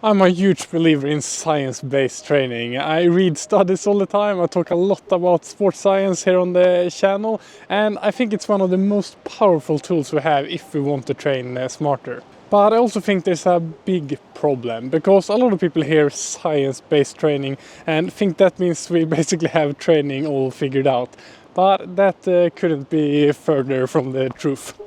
I'm a huge believer in science-based training. I read studies all the time, I talk a lot about sports science here on the channel, and I think it's one of the most powerful tools we have if we want to train smarter. But I also think there's a big problem, because a lot of people hear science-based training and think that means we basically have training all figured out. But that couldn't be further from the truth.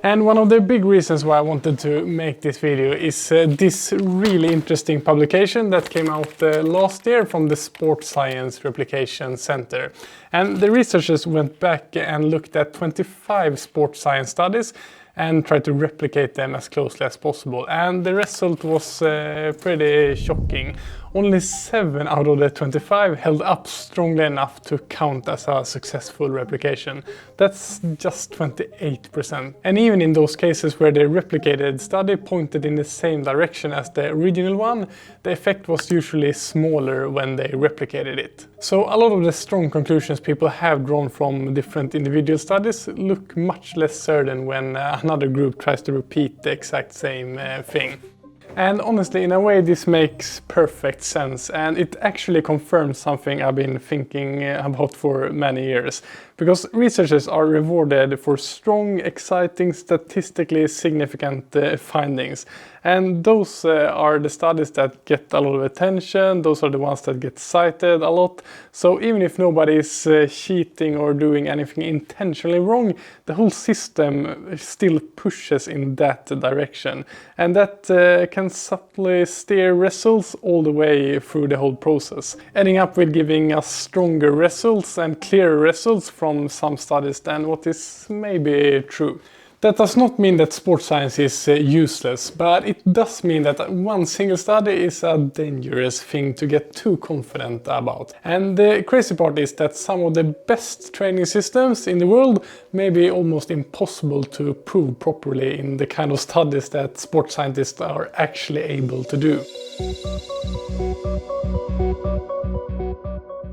And one of the big reasons why I wanted to make this video is this really interesting publication that came out last year from the Sports Science Replication Center. And the researchers went back and looked at 25 sports science studies and tried to replicate them as closely as possible. And the result was pretty shocking. Only 7 out of the 25 held up strongly enough to count as a successful replication. That's just 28%. And even in those cases where the replicated study pointed in the same direction as the original one, the effect was usually smaller when they replicated it. So a lot of the strong conclusions people have drawn from different individual studies look much less certain when another group tries to repeat the exact same thing. And honestly, in a way, this makes perfect sense, and it actually confirms something I've been thinking about for many years. Because researchers are rewarded for strong, exciting, statistically significant findings. And those are the studies that get a lot of attention, those are the ones that get cited a lot. So even if nobody is cheating or doing anything intentionally wrong, the whole system still pushes in that direction. And that can subtly steer results all the way through the whole process, ending up with giving us stronger results and clearer results from some studies than what is maybe true. That does not mean that sports science is useless, but it does mean that one single study is a dangerous thing to get too confident about. And the crazy part is that some of the best training systems in the world may be almost impossible to prove properly in the kind of studies that sports scientists are actually able to do.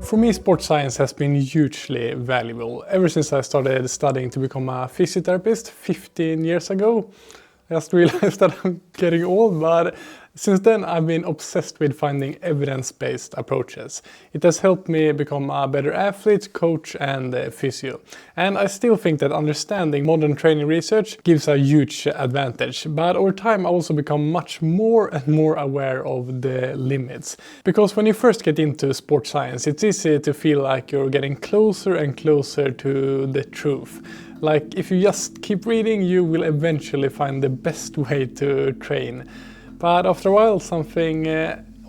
For me, sports science has been hugely valuable. Ever since I started studying to become a physiotherapist 15 years ago. I just realized that I'm getting old, but since then I've been obsessed with finding evidence-based approaches. It has helped me become a better athlete, coach and physio. And I still think that understanding modern training research gives a huge advantage. But over time I also become much more and more aware of the limits. Because when you first get into sports science, it's easy to feel like you're getting closer and closer to the truth. Like if you just keep reading, you will eventually find the best way to train. But after a while, something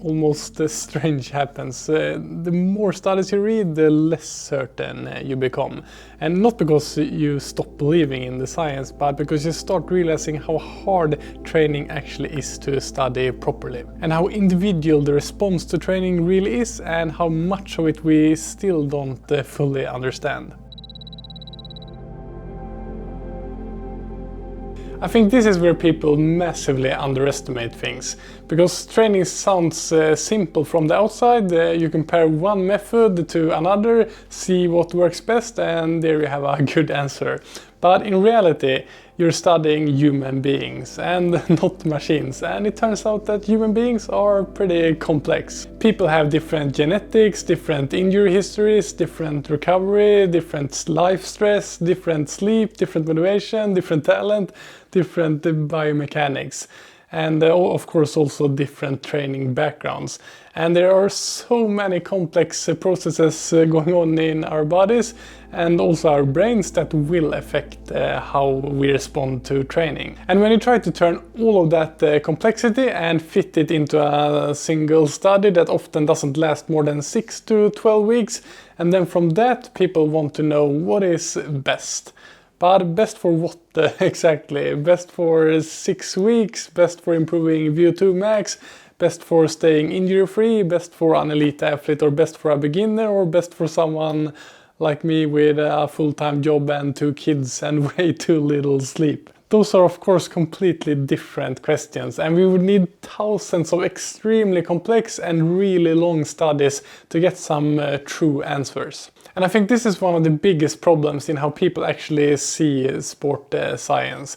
almost strange happens. The more studies you read, the less certain you become. And not because you stop believing in the science, but because you start realizing how hard training actually is to study properly. And how individual the response to training really is, and how much of it we still don't fully understand. I think this is where people massively underestimate things, because training sounds simple from the outside. You compare one method to another, see what works best, and there you have a good answer. But in reality, you're studying human beings and not machines, and it turns out that human beings are pretty complex. People have different genetics, different injury histories, different recovery, different life stress, different sleep, different motivation, different talent, different biomechanics. And of course also different training backgrounds. And there are so many complex processes going on in our bodies and also our brains that will affect how we respond to training. And when you try to turn all of that complexity and fit it into a single study that often doesn't last more than 6 to 12 weeks, and then from that people want to know what is best. But best for what exactly? Best for 6 weeks, best for improving VO2 max, best for staying injury-free, best for an elite athlete, or best for a beginner, or best for someone like me with a full-time job and 2 kids and way too little sleep? Those are of course completely different questions, and we would need thousands of extremely complex and really long studies to get some true answers. And I think this is one of the biggest problems in how people actually see sport science.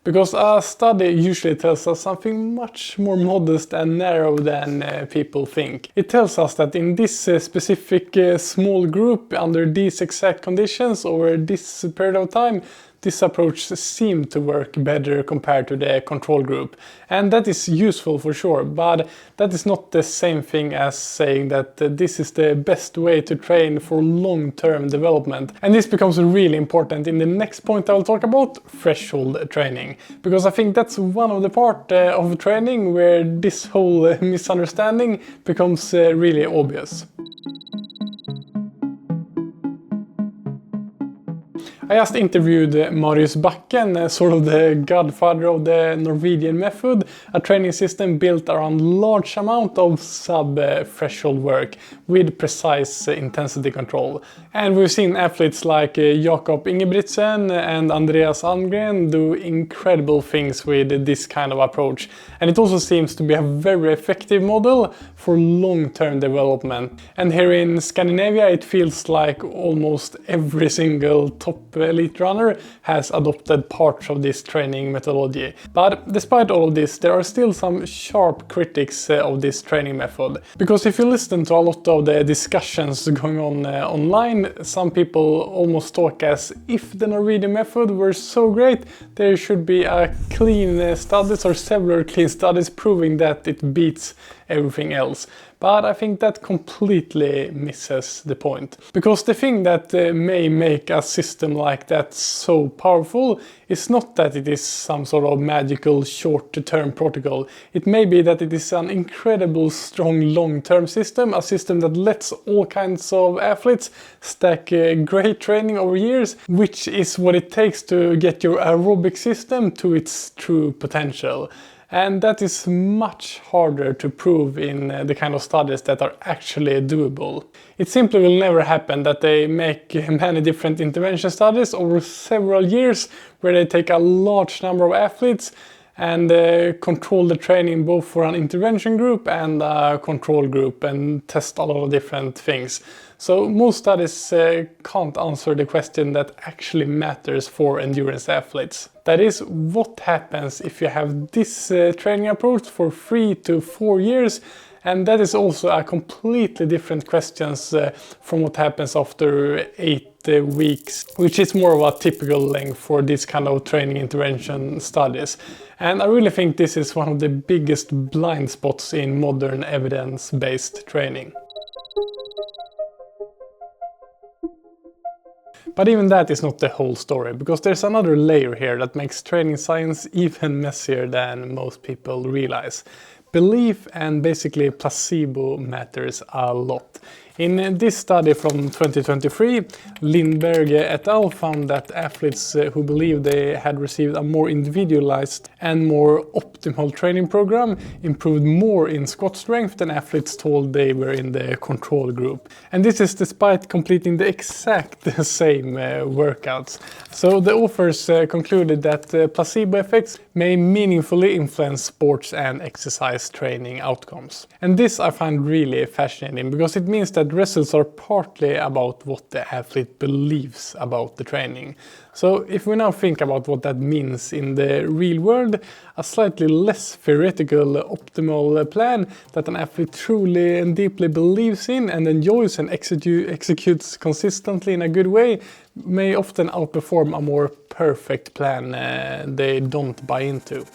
Because a study usually tells us something much more modest and narrow than people think. It tells us that in this specific small group, under these exact conditions over this period of time, this approach seemed to work better compared to the control group. And that is useful for sure, but that is not the same thing as saying that this is the best way to train for long-term development. And this becomes really important in the next point I will talk about, threshold training. Because I think that's one of the part of training where this whole misunderstanding becomes really obvious. I just interviewed Marius Bakken, sort of the godfather of the Norwegian method, a training system built around large amount of sub-threshold work with precise intensity control. And we've seen athletes like Jakob Ingebrigtsen and Andreas Almgren do incredible things with this kind of approach. And it also seems to be a very effective model for long-term development. And here in Scandinavia, it feels like almost every single top elite runner has adopted parts of this training methodology. But despite all of this, there are still some sharp critics of this training method. Because if you listen to a lot of the discussions going on online, some people almost talk as if the Norwegian method were so great, there should be a clean studies or several clean studies proving that it beats everything else. But I think that completely misses the point. Because the thing that may make a system like that so powerful is not that it is some sort of magical short-term protocol. It may be that it is an incredible strong long-term system, a system that lets all kinds of athletes stack great training over years, which is what it takes to get your aerobic system to its true potential. And that is much harder to prove in the kind of studies that are actually doable. It simply will never happen that they make many different intervention studies over several years where they take a large number of athletes and control the training both for an intervention group and a control group and test a lot of different things. So most studies can't answer the question that actually matters for endurance athletes. That is, what happens if you have this training approach for 3 to 4 years? And that is also a completely different question from what happens after 8 weeks, which is more of a typical length for this kind of training intervention studies. And I really think this is one of the biggest blind spots in modern evidence-based training. But even that is not the whole story, because there's another layer here that makes training science even messier than most people realize. Belief and basically placebo matters a lot. In this study from 2023, Lindberg et al. Found that athletes who believed they had received a more individualized and more optimal training program improved more in squat strength than athletes told they were in the control group. And this is despite completing the exact same workouts. So the authors concluded that placebo effects may meaningfully influence sports and exercise training outcomes. And this I find really fascinating, because it means that results are partly about what the athlete believes about the training. So if we now think about what that means in the real world, a slightly less theoretical optimal plan that an athlete truly and deeply believes in and enjoys and executes consistently in a good way may often outperform a more perfect plan they don't buy into.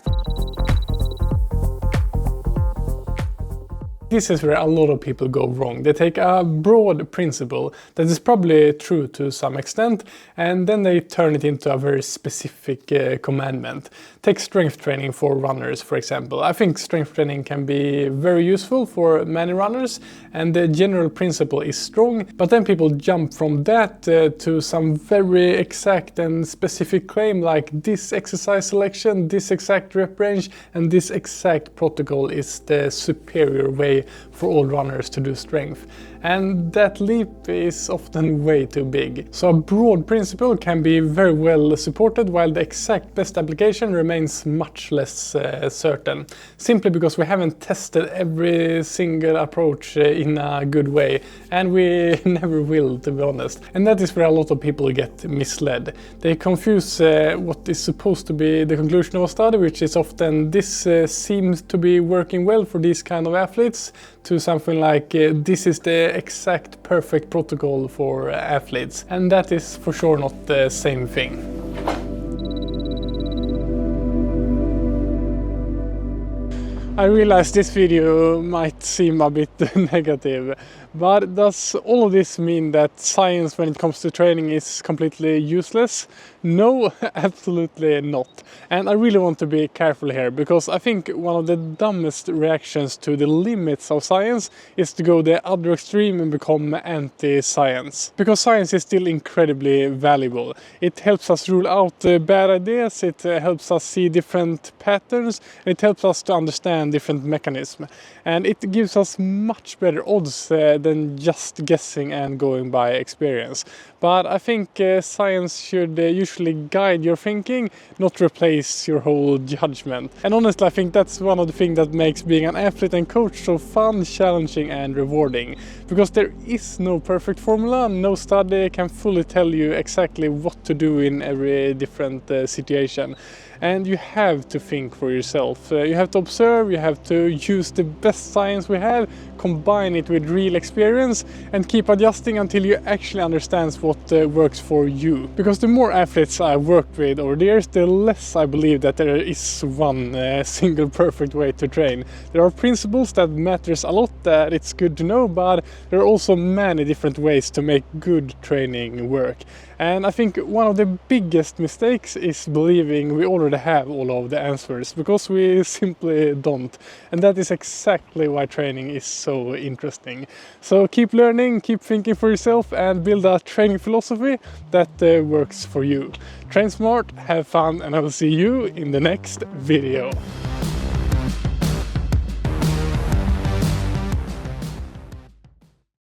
This is where a lot of people go wrong. They take a broad principle that is probably true to some extent, and then they turn it into a very specific commandment. Take strength training for runners, for example. I think strength training can be very useful for many runners, and the general principle is strong, but then people jump from that to some very exact and specific claim like this exercise selection, this exact rep range, and this exact protocol is the superior way for all runners to do strength. and that leap is often way too big. So a broad principle can be very well supported, while the exact best application remains much less certain, simply because we haven't tested every single approach in a good way, and we never will, to be honest. And that is where a lot of people get misled. They confuse what is supposed to be the conclusion of a study, which is often this seems to be working well for these kind of athletes, to something like this is the exact perfect protocol for athletes. And that is for sure not the same thing. I realize this video might seem a bit negative, but does all of this mean that science when it comes to training is completely useless? No, absolutely not. And I really want to be careful here, because I think one of the dumbest reactions to the limits of science is to go the other extreme and become anti-science. Because science is still incredibly valuable. It helps us rule out bad ideas, it helps us see different patterns, and it helps us to understand different mechanisms. And it gives us much better odds than just guessing and going by experience. But I think science should usually guide your thinking, not replace your whole judgment. And honestly, I think that's one of the things that makes being an athlete and coach so fun, challenging and rewarding. Because there is no perfect formula, no study can fully tell you exactly what to do in every different situation. And you have to think for yourself. You have to observe, you have to use the best science we have, combine it with real experience, and keep adjusting until you actually understand what works for you. Because the more athletes I've worked with over the years, the less I believe that there is one single perfect way to train. There are principles that matters a lot, that it's good to know, but there are also many different ways to make good training work. And I think one of the biggest mistakes is believing we already have all of the answers, because we simply don't. And that is exactly why training is so interesting. So keep learning, keep thinking for yourself, and build a training philosophy that works for you. Train smart, have fun, and I will see you in the next video.